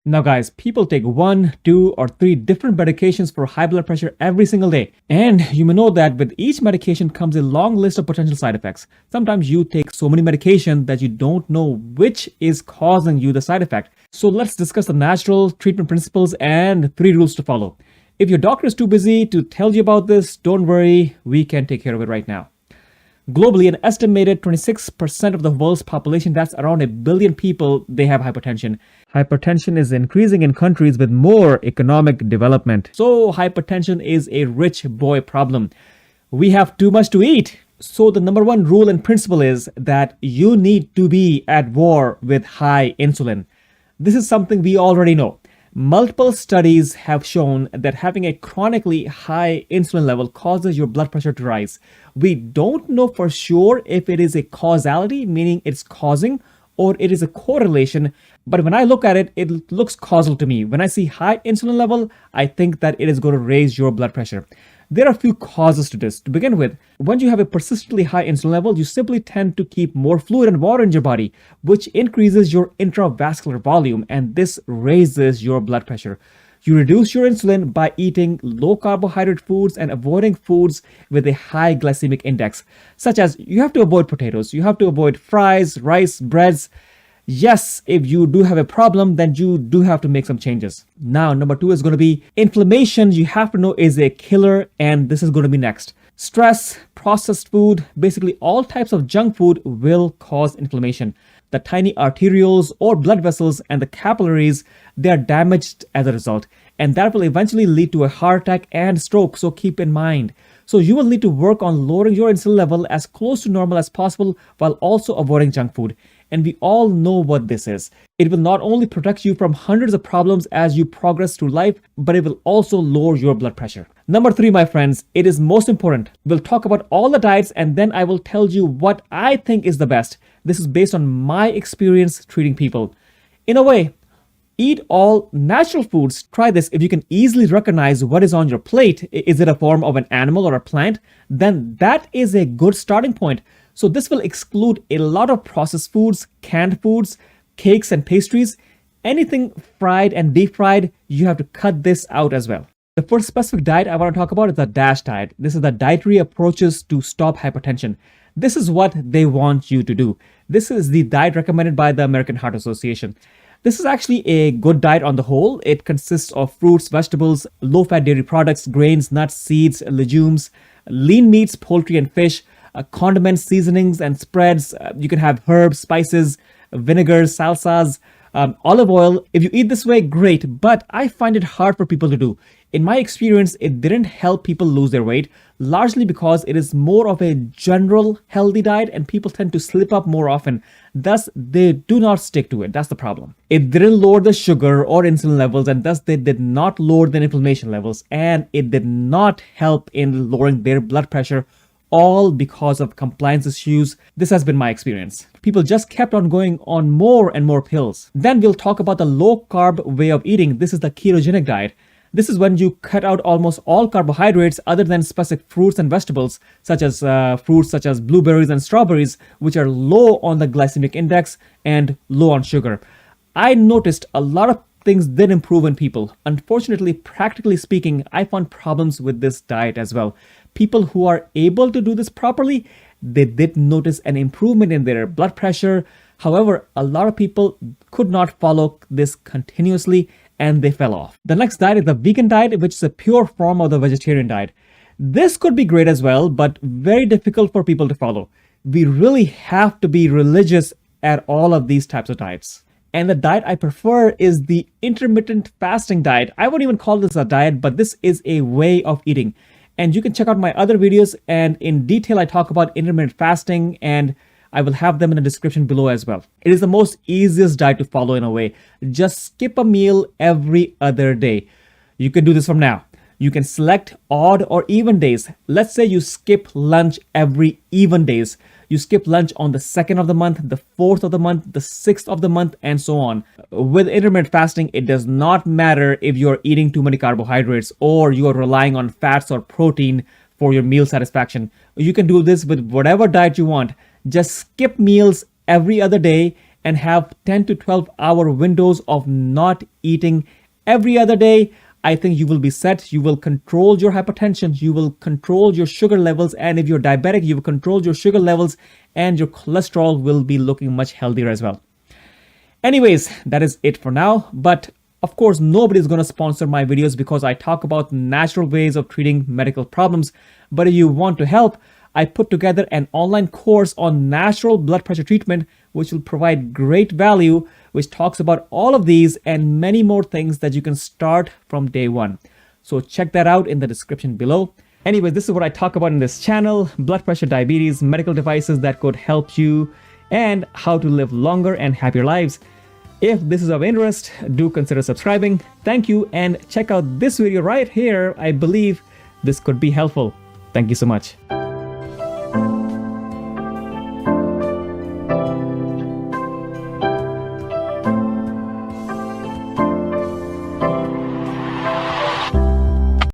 Now, guys, people take 1, 2, or 3 different medications for high blood pressure every single day. And you may know that with each medication comes a long list of potential side effects. Sometimes you take so many medications that you don't know which is causing you the side effect. So let's discuss the natural treatment principles and 3 rules to follow. If your doctor is too busy to tell you about this, don't worry, we can take care of it right now. Globally, an estimated 26% of the world's population, that's around 1 billion people, they have hypertension. Hypertension is increasing in countries with more economic development. So hypertension is a rich boy problem. We have too much to eat. So the number 1 rule and principle is that you need to be at war with high insulin. This is something we already know. Multiple studies have shown that having a chronically high insulin level causes your blood pressure to rise. We don't know for sure if it is a causality, meaning it's causing, or it is a correlation. But when I look at it, it looks causal to me. When I see high insulin level, I think that it is going to raise your blood pressure. There are a few causes to this. To begin with, when you have a persistently high insulin level, you simply tend to keep more fluid and water in your body, which increases your intravascular volume, and this raises your blood pressure. You reduce your insulin by eating low carbohydrate foods and avoiding foods with a high glycemic index, such as you have to avoid potatoes, you have to avoid fries, rice, breads. Yes, if you do have a problem, then you do have to make some changes. Now, number 2 is going to be inflammation. You have to know is a killer, and this is going to be next. Stress, processed food, basically all types of junk food will cause inflammation. The tiny arterioles or blood vessels and the capillaries, they are damaged as a result, and that will eventually lead to a heart attack and stroke, so keep in mind. So you will need to work on lowering your insulin level as close to normal as possible while also avoiding junk food. And we all know what this is. It will not only protect you from hundreds of problems as you progress through life, but it will also lower your blood pressure. Number 3, my friends, it is most important. We'll talk about all the diets and then I will tell you what I think is the best. This is based on my experience treating people. In a way, eat all natural foods. Try this. If you can easily recognize what is on your plate, is it a form of an animal or a plant, then that is a good starting point. So this will exclude a lot of processed foods, canned foods, cakes and pastries. Anything fried and deep fried, you have to cut this out as well. The first specific diet I want to talk about is the DASH diet. This is the dietary approaches to stop hypertension. This is what they want you to do. This is the diet recommended by the American Heart Association. This is actually a good diet on the whole. It consists of fruits, vegetables, low-fat dairy products, grains, nuts, seeds, legumes, lean meats, poultry and fish, condiments, seasonings and spreads. You can have herbs, spices, vinegars, salsas, olive oil. If you eat this way, great, but I find it hard for people to do. In my experience, it didn't help people lose their weight, largely because it is more of a general healthy diet and people tend to slip up more often. Thus, they do not stick to it. That's the problem. It didn't lower the sugar or insulin levels, and thus they did not lower the inflammation levels, and it did not help in lowering their blood pressure, all because of compliance issues. This has been my experience. People just kept on going on more and more pills. Then we'll talk about the low carb way of eating. This is the ketogenic diet. This is when you cut out almost all carbohydrates other than specific fruits and vegetables, such as fruits such as blueberries and strawberries, which are low on the glycemic index and low on sugar. I noticed a lot of things did improve in people. Unfortunately, practically speaking, I found problems with this diet as well. People who are able to do this properly, they did notice an improvement in their blood pressure. However, a lot of people could not follow this continuously and they fell off. The next diet is the vegan diet, which is a pure form of the vegetarian diet. This could be great as well, but very difficult for people to follow. We really have to be religious at all of these types of diets. And the diet I prefer is the intermittent fasting diet. I wouldn't even call this a diet, but this is a way of eating. And you can check out my other videos, and in detail I talk about intermittent fasting, and I will have them in the description below as well. It is the most easiest diet to follow in a way. Just skip a meal every other day. You can do this from now. You can select odd or even days. Let's say you skip lunch every even days. You skip lunch on the 2nd of the month, the 4th of the month, the 6th of the month, and so on. With intermittent fasting, it does not matter if you're eating too many carbohydrates or you are relying on fats or protein for your meal satisfaction. You can do this with whatever diet you want. Just skip meals every other day and have 10 to 12 hour windows of not eating every other day, I think you will be set. You will control your hypertension, you will control your sugar levels, and if you're diabetic, you will control your sugar levels, and your cholesterol will be looking much healthier as well. Anyways, that is it for now. But of course, nobody's going to sponsor my videos because I talk about natural ways of treating medical problems. But if you want to help, I put together an online course on natural blood pressure treatment, which will provide great value, which talks about all of these and many more things that you can start from day one. So check that out in the description below. Anyway, this is what I talk about in this channel: blood pressure, diabetes, medical devices that could help you, and how to live longer and happier lives. If this is of interest, do consider subscribing. Thank you, and check out this video right here. I believe this could be helpful. Thank you so much.